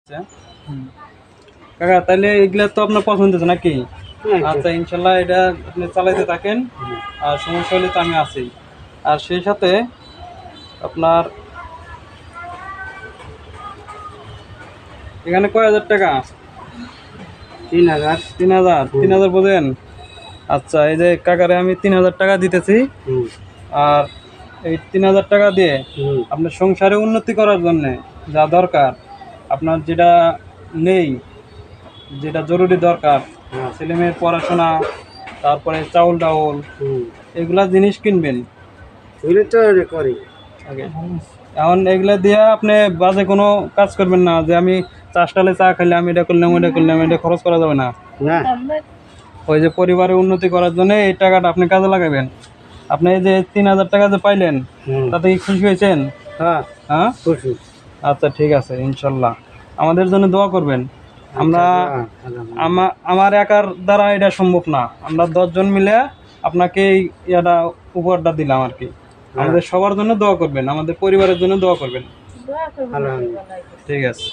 আচ্ছা কাকা, তাহলে এগুলা তো আপনার পছন্দ হচ্ছে নাকি? আচ্ছা, ইনশাল্লাহ এটা আপনি চালাইতে থাকেন, আর সমস্যা হলে তো আমি আছি। আর সেই সাথে আপনার এখানে কয় হাজার টাকা? 3000 3,000 বোঝেন? আচ্ছা, এই যে কাকারে আমি 3,000 টাকা দিতেছি। আর এই 3,000 টাকা দিয়ে আপনার সংসারে উন্নতি করার জন্য যা দরকার, আপনার যেটা নেই, যেটা জরুরি দরকার, ছেলে মেয়ের পড়াশোনা, তারপরে চাউল ডাউল, এগুলা জিনিস কিনবেন। করি আগে এখন এগুলা দিয়ে আপনি বাজে কোনো কাজ করবেন না, যে আমি চাষটালে চা খাইলে আমি এটা করলাম ওইটা করলাম, এটা খরচ করা যাবে না। না ওই যে পরিবারের উন্নতি করার জন্য এই টাকাটা আপনি কাজে লাগাবেন। আপনি এই যে 3,000 টাকা যে পাইলেন, তাতে কি খুশি হয়েছেন? হ্যাঁ হ্যাঁ, খুশি। আচ্ছা ঠিক আছে, ইনশাল্লাহ আমাদের জন্য দোয়া করবেন। আমরা আমার একার দ্বারা এটা সম্ভব না, আমরা 10 জন মিলে আপনাকে এই ইয়াটা উপহারটা দিলাম আর কি। আমাদের সবার জন্য দোয়া করবেন, আমাদের পরিবারের জন্য দোয়া করবেন। ঠিক আছে।